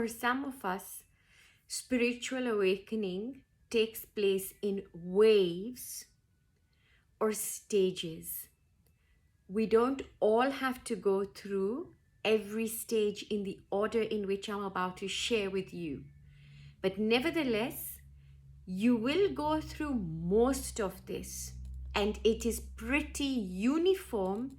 For some of us, spiritual awakening takes place in waves or stages. We don't all have to go through every stage in the order in which I'm about to share with you. But nevertheless, you will go through most of this, and it is pretty uniform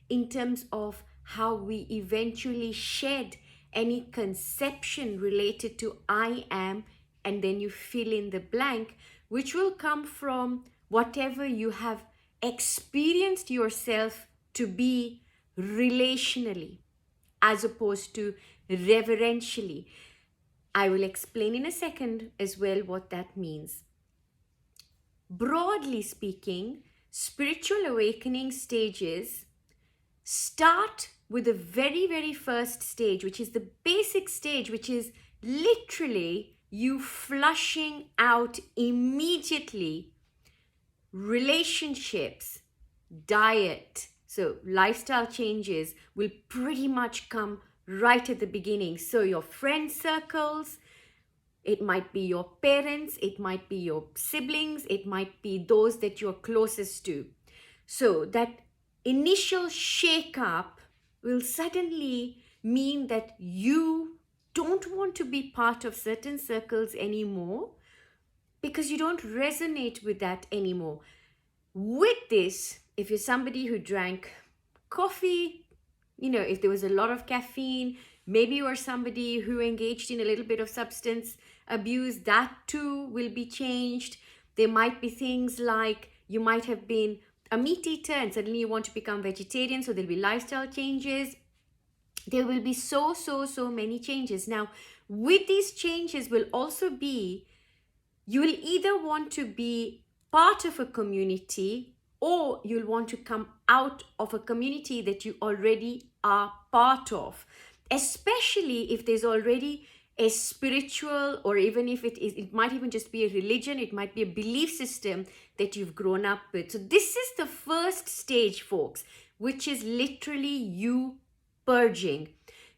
in terms of how we eventually shed any conception related to I am, and then you fill in the blank, which will come from whatever you have experienced yourself to be relationally as opposed to reverentially. I will explain in a second as well what that means. Broadly speaking, spiritual awakening stages start with the very, very first stage, which is the basic stage, which is literally you flushing out immediately relationships, diet. So lifestyle changes will pretty much come right at the beginning. So your friend circles, it might be your parents, it might be your siblings, it might be those that you're closest to. So that initial shake-up will suddenly mean that you don't want to be part of certain circles anymore because you don't resonate with that anymore. With this, if you're somebody who drank coffee, if there was a lot of caffeine, maybe you are somebody who engaged in a little bit of substance abuse, that too will be changed. There might be things like you might have been a meat eater and suddenly you want to become vegetarian, so there'll be lifestyle changes. There will be so many changes. Now, with these changes will also be, you will either want to be part of a community or you'll want to come out of a community that you already are part of, especially if there's already a spiritual, or even if it might even just be a religion, it might be a belief system that you've grown up with. So this is the first stage, folks, which is literally you purging.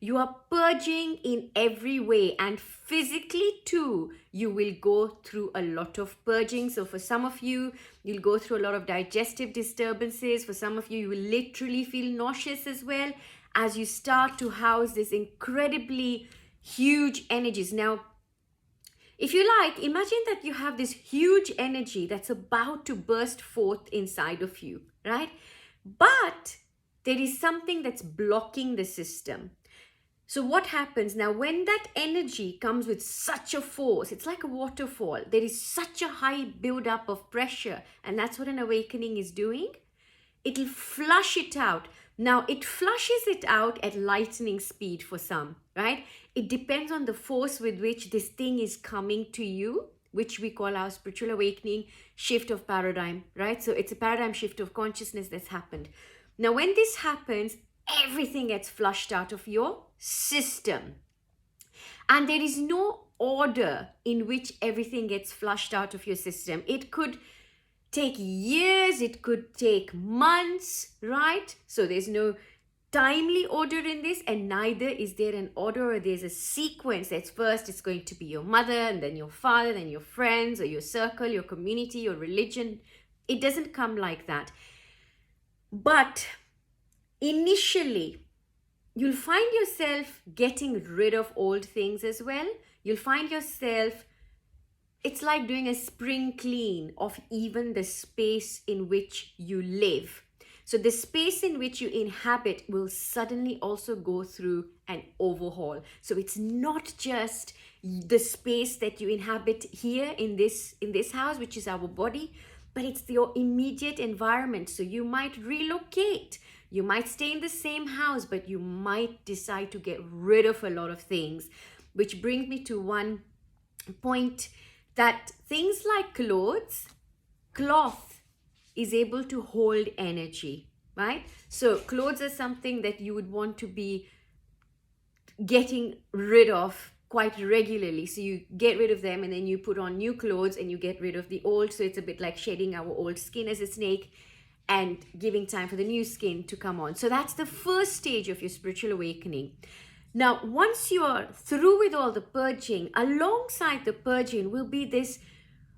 You are purging in every way, and physically too, you will go through a lot of purging. So for some of you, you'll go through a lot of digestive disturbances. For some of you, you will literally feel nauseous as well as you start to house this incredibly huge energies. Now, if you like, imagine that you have this huge energy that's about to burst forth inside of you, right? But there is something that's blocking the system. So what happens now when that energy comes with such a force? It's like a waterfall. There is such a high buildup of pressure, and that's what an awakening is doing. It'll flush it out. Now, it flushes it out at lightning speed for some, right? It depends on the force with which this thing is coming to you, which we call our spiritual awakening shift of paradigm, right? So it's a paradigm shift of consciousness that's happened. Now, when this happens, everything gets flushed out of your system. And there is no order in which everything gets flushed out of your system. It could take years, it could take months, right? So there's no timely order in this, and neither is there an order or there's a sequence that's first it's going to be your mother and then your father, then your friends or your circle, your community, your religion. It doesn't come like that. But initially, you'll find yourself getting rid of old things as well. You'll find yourself, it's like doing a spring clean of even the space in which you live. So the space in which you inhabit will suddenly also go through an overhaul. So it's not just the space that you inhabit here in this house, which is our body, but it's your immediate environment. So you might relocate. You might stay in the same house, but you might decide to get rid of a lot of things, which brings me to one point, that things like cloth is able to hold energy, right? So clothes are something that you would want to be getting rid of quite regularly. So you get rid of them and then you put on new clothes and you get rid of the old. So it's a bit like shedding our old skin as a snake and giving time for the new skin to come on. So that's the first stage of your spiritual awakening. Now, once you are through with all the purging, alongside the purging will be this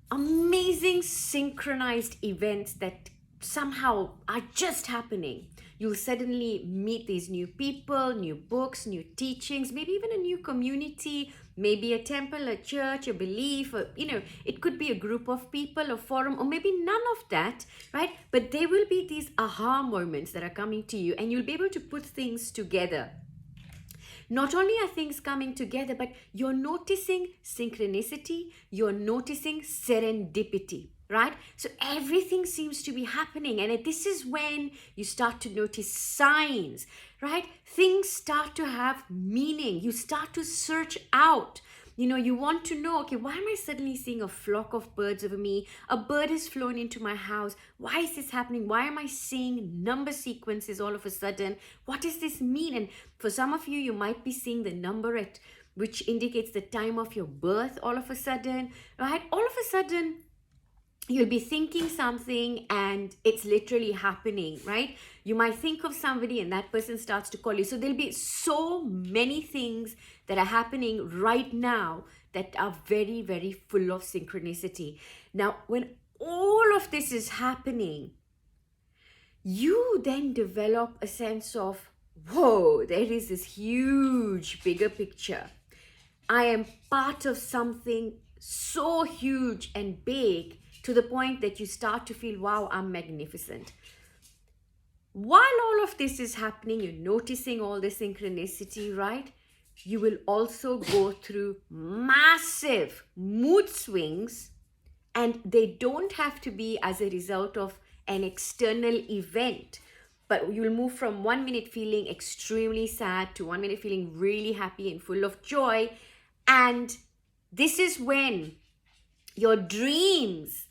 amazing synchronized events that somehow are just happening. You'll suddenly meet these new people, new books, new teachings, maybe even a new community, maybe a temple, a church, a belief, or, it could be a group of people, a forum, or maybe none of that, right? But there will be these aha moments that are coming to you, and you'll be able to put things together. Not only are things coming together, but you're noticing synchronicity, you're noticing serendipity, right? So everything seems to be happening. And this is when you start to notice signs, right? Things start to have meaning. You start to search out. You want to know, okay, why am I suddenly seeing a flock of birds over me? A bird has flown into my house. Why is this happening? Why am I seeing number sequences all of a sudden? What does this mean? And for some of you, you might be seeing the number which indicates the time of your birth all of a sudden, right? All of a sudden, you'll be thinking something and it's literally happening, right? You might think of somebody and that person starts to call you. So there'll be so many things that are happening right now that are very, very full of synchronicity. Now, when all of this is happening, you then develop a sense of, whoa, there is this huge, bigger picture. I am part of something so huge and big, to the point that you start to feel, wow, I'm magnificent. While all of this is happening, you're noticing all the synchronicity, right? You will also go through massive mood swings, and they don't have to be as a result of an external event, but you'll move from 1 minute feeling extremely sad to 1 minute feeling really happy and full of joy. And this is when your dreams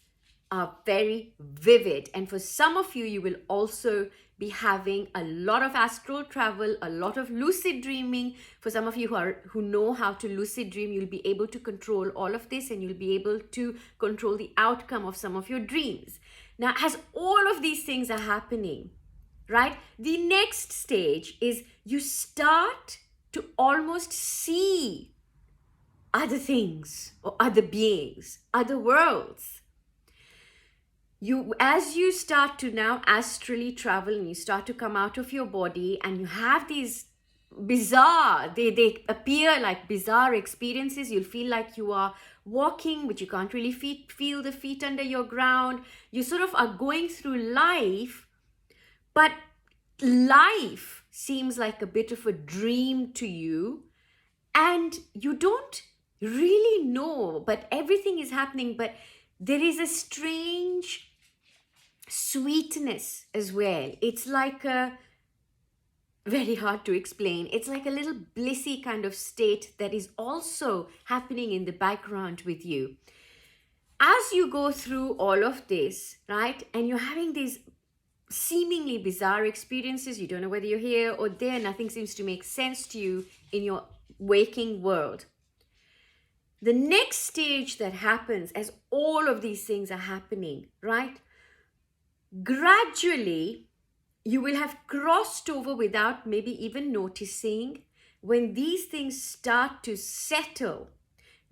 are very vivid. And for some of you, you will also be having a lot of astral travel, a lot of lucid dreaming. For some of you who know how to lucid dream, you'll be able to control all of this, and you'll be able to control the outcome of some of your dreams. Now, as all of these things are happening, right, the next stage is you start to almost see other things or other beings, other worlds. As you start to now astrally travel and you start to come out of your body, and you have these bizarre, they appear like bizarre experiences. You'll feel like you are walking, but you can't really feel the feet under your ground. You sort of are going through life, but life seems like a bit of a dream to you, and you don't really know, but everything is happening. But there is a strange sweetness as well. It's like very hard to explain. It's like a little blissy kind of state that is also happening in the background with you. As you go through all of this, right, and you're having these seemingly bizarre experiences, you don't know whether you're here or there, nothing seems to make sense to you in your waking world. The next stage that happens as all of these things are happening, right, gradually you will have crossed over without maybe even noticing. When these things start to settle,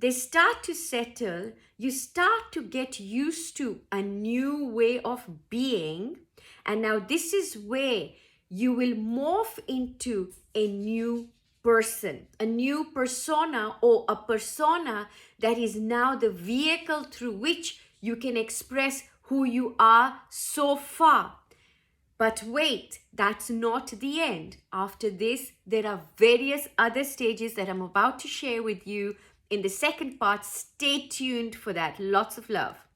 you start to get used to a new way of being. And now this is where you will morph into a new person, a new persona, or a persona that is now the vehicle through which you can express who you are so far. But wait, that's not the end. After this, there are various other stages that I'm about to share with you in the second part. Stay tuned for that. Lots of love.